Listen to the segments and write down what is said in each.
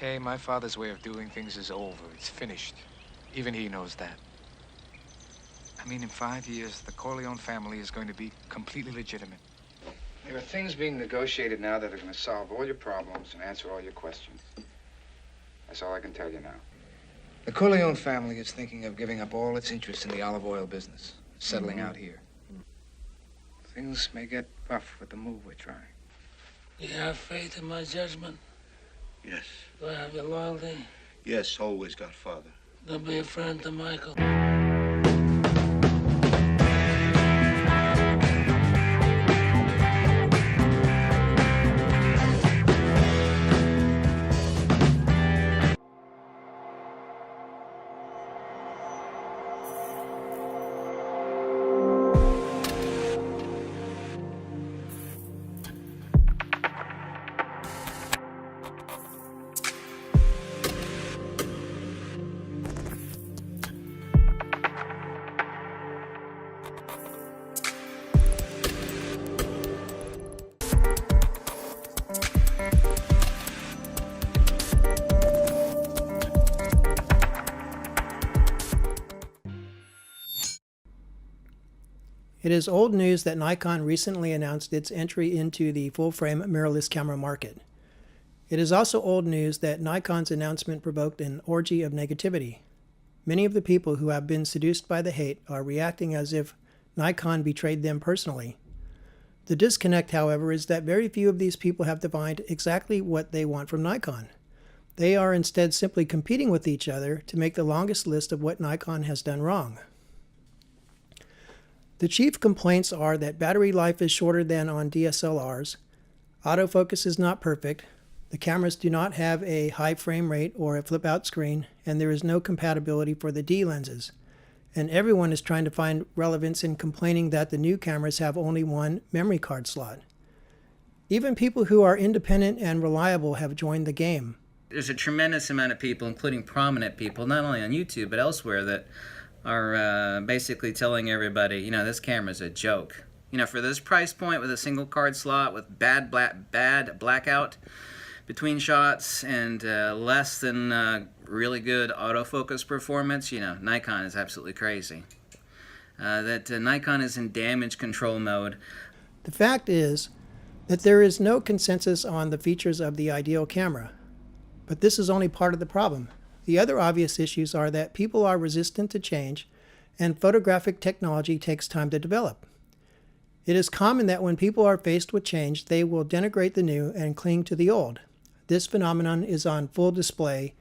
Kay, my father's way of doing things is over. It's finished. Even he knows that. I mean, in 5 years, the Corleone family is going to be completely legitimate. There are things being negotiated now that are going to solve all your problems and answer all your questions. That's all I can tell you now. The Corleone family is thinking of giving up all its interest in the olive oil business, settling out here. Things may get rough with the move we're trying. You have faith in my judgment? Yes. Do I have your loyalty? Yes, always, Godfather. Don't be a friend to Michael. It is old news that Nikon recently announced its entry into the full-frame mirrorless camera market. It is also old news that Nikon's announcement provoked an orgy of negativity. Many of the people who have been seduced by the hate are reacting as if Nikon betrayed them personally. The disconnect, however, is that very few of these people have defined exactly what they want from Nikon. They are instead simply competing with each other to make the longest list of what Nikon has done wrong. The chief complaints are that battery life is shorter than on DSLRs, autofocus is not perfect, the cameras do not have a high frame rate or a flip-out screen, and there is no compatibility for the D lenses. And everyone is trying to find relevance in complaining that the new cameras have only one memory card slot. Even people who are independent and reliable have joined the game. There's a tremendous amount of people, including prominent people, not only on YouTube but elsewhere, that are basically telling everybody, you know, this camera's a joke. You know, for this price point with a single card slot with bad blackout between shots and less than really good autofocus performance, you know, Nikon is absolutely crazy. Nikon is in damage control mode. The fact is that there is no consensus on the features of the ideal camera, but this is only part of the problem. The other obvious issues are that people are resistant to change, and photographic technology takes time to develop. It is common that when people are faced with change, they will denigrate the new and cling to the old. This phenomenon is on full display,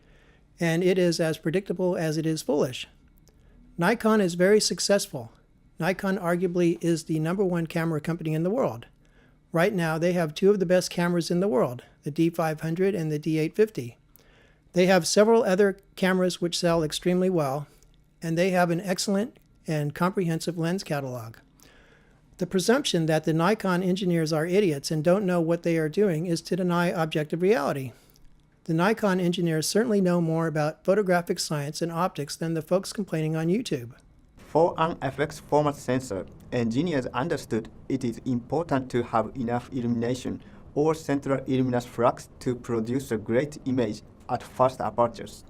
and it is as predictable as it is foolish. Nikon is very successful. Nikon arguably is the #1 camera company in the world. Right now, they have two of the best cameras in the world, the D500 and the D850. They have several other cameras which sell extremely well, and they have an excellent and comprehensive lens catalog. The presumption that the Nikon engineers are idiots and don't know what they are doing is to deny objective reality. The Nikon engineers certainly know more about photographic science and optics than the folks complaining on YouTube. For an FX format sensor, engineers understood it is important to have enough illumination or central luminous flux to produce a great image at fast apertures.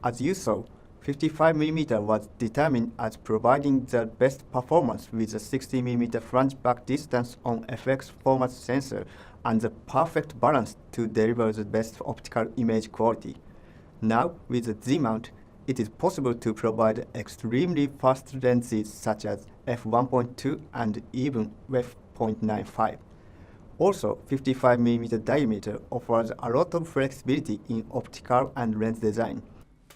As you saw, 55mm was determined as providing the best performance with a 60mm flange back distance on FX format sensor and the perfect balance to deliver the best optical image quality. Now, with the Z-mount, it is possible to provide extremely fast lenses such as f1.2 and even f.95. Also, 55mm diameter offers a lot of flexibility in optical and lens design.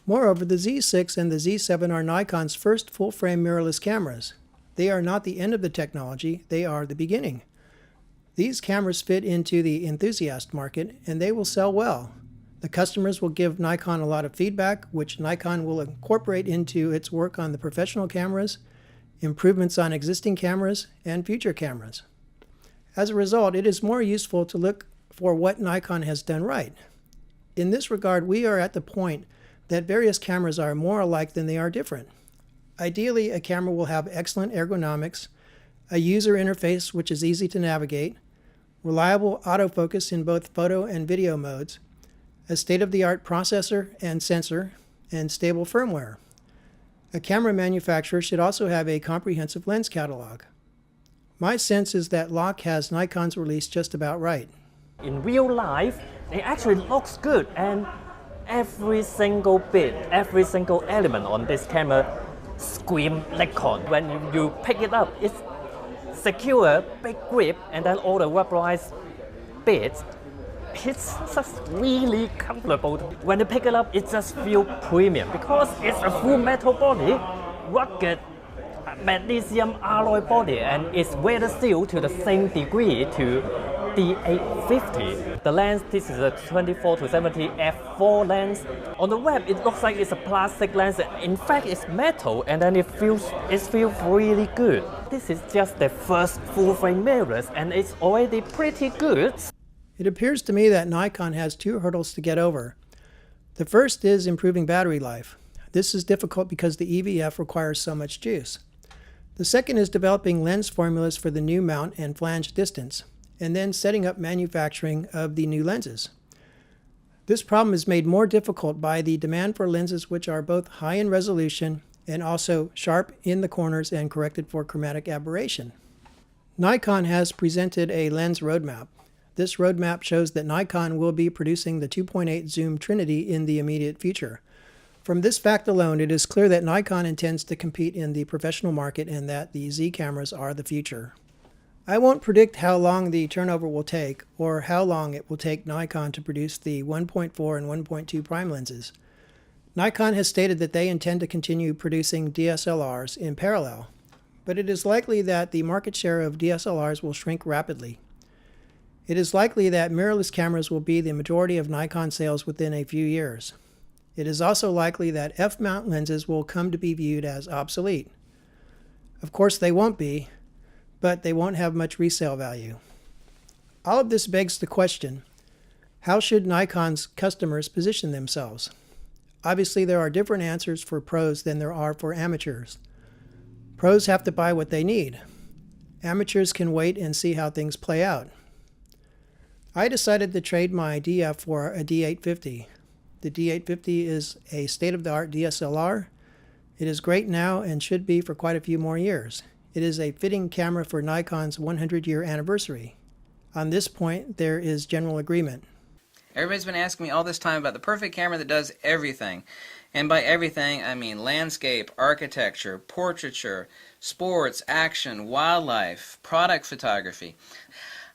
Moreover, the Z6 and the Z7 are Nikon's first full-frame mirrorless cameras. They are not the end of the technology, they are the beginning. These cameras fit into the enthusiast market, and they will sell well. The customers will give Nikon a lot of feedback, which Nikon will incorporate into its work on the professional cameras, improvements on existing cameras, and future cameras. As a result, it is more useful to look for what Nikon has done right. In this regard, we are at the point that various cameras are more alike than they are different. Ideally, a camera will have excellent ergonomics, a user interface which is easy to navigate, reliable autofocus in both photo and video modes, a state-of-the-art processor and sensor, and stable firmware. A camera manufacturer should also have a comprehensive lens catalog. My sense is that Locke has Nikon's release just about right. In real life, it actually looks good, and every single bit, every single element on this camera scream Nikon. When you pick it up, it's secure, big grip, and then all the rubberized bits. It's just really comfortable. When you pick it up, it just feels premium because it's a full metal body, rugged magnesium alloy body, and it's weather sealed to the same degree to D850. The lens, this is a 24 to 70 f4 lens. On the web, it looks like it's a plastic lens. In fact, it's metal, and then it feels really good. This is just the first full-frame mirrorless, and it's already pretty good. It appears to me that Nikon has two hurdles to get over. The first is improving battery life. This is difficult because the EVF requires so much juice. The second is developing lens formulas for the new mount and flange distance, and then setting up manufacturing of the new lenses. This problem is made more difficult by the demand for lenses which are both high in resolution and also sharp in the corners and corrected for chromatic aberration. Nikon has presented a lens roadmap. This roadmap shows that Nikon will be producing the 2.8 zoom Trinity in the immediate future. From this fact alone, it is clear that Nikon intends to compete in the professional market and that the Z cameras are the future. I won't predict how long the turnover will take or how long it will take Nikon to produce the 1.4 and 1.2 prime lenses. Nikon has stated that they intend to continue producing DSLRs in parallel, but it is likely that the market share of DSLRs will shrink rapidly. It is likely that mirrorless cameras will be the majority of Nikon sales within a few years. It is also likely that f-mount lenses will come to be viewed as obsolete. Of course they won't be, but they won't have much resale value. All of this begs the question, how should Nikon's customers position themselves? Obviously there are different answers for pros than there are for amateurs. Pros have to buy what they need. Amateurs can wait and see how things play out. I decided to trade my DF for a D850. The D850 is a state-of-the-art DSLR. It is great now and should be for quite a few more years. It is a fitting camera for Nikon's 100-year anniversary. On this point, there is general agreement. Everybody's been asking me all this time about the perfect camera that does everything. And by everything, I mean landscape, architecture, portraiture, sports, action, wildlife, product photography.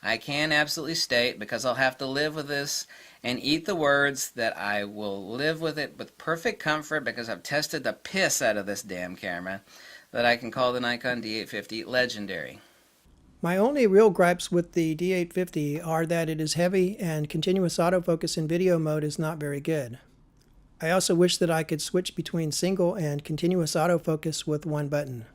I can absolutely state, because I'll have to live with this and eat the words, that I will live with it with perfect comfort because I've tested the piss out of this damn camera, that I can call the Nikon D850 legendary. My only real gripes with the D850 are that it is heavy and continuous autofocus in video mode is not very good. I also wish that I could switch between single and continuous autofocus with one button.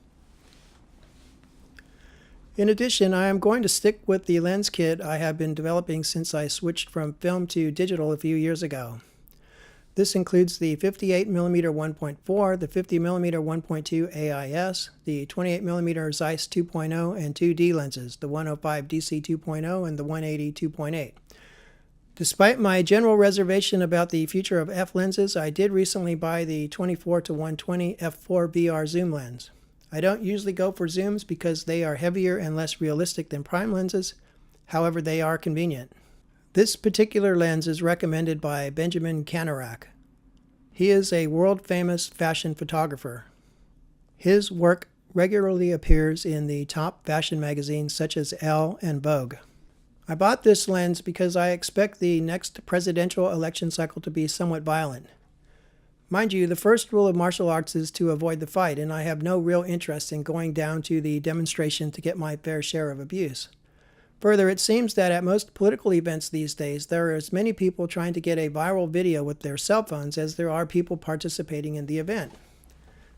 In addition, I am going to stick with the lens kit I have been developing since I switched from film to digital a few years ago. This includes the 58mm 1.4, the 50mm 1.2 AIS, the 28mm Zeiss 2.0, and 2D lenses, the 105 DC 2.0 and the 180 2.8. Despite my general reservation about the future of f lenses, I did recently buy the 24 to 120 f4 BR zoom lens. I don't usually go for zooms because they are heavier and less realistic than prime lenses. However, they are convenient. This particular lens is recommended by Benjamin Canarak. He is a world-famous fashion photographer. His work regularly appears in the top fashion magazines such as Elle and Vogue. I bought this lens because I expect the next presidential election cycle to be somewhat violent. Mind you, the first rule of martial arts is to avoid the fight, and I have no real interest in going down to the demonstration to get my fair share of abuse. Further, it seems that at most political events these days, there are as many people trying to get a viral video with their cell phones as there are people participating in the event.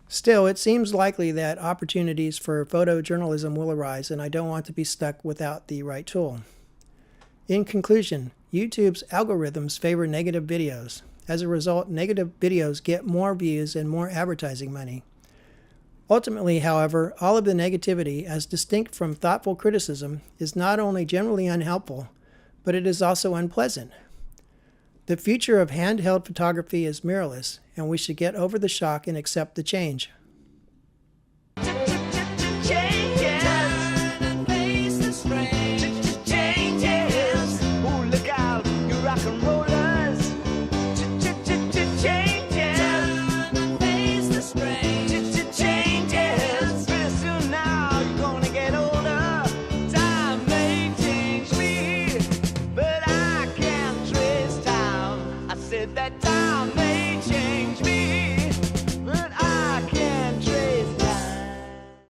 Still, it seems likely that opportunities for photojournalism will arise, and I don't want to be stuck without the right tool. In conclusion, YouTube's algorithms favor negative videos. As a result, negative videos get more views and more advertising money. Ultimately, however, all of the negativity, as distinct from thoughtful criticism, is not only generally unhelpful, but it is also unpleasant. The future of handheld photography is mirrorless, and we should get over the shock and accept the change.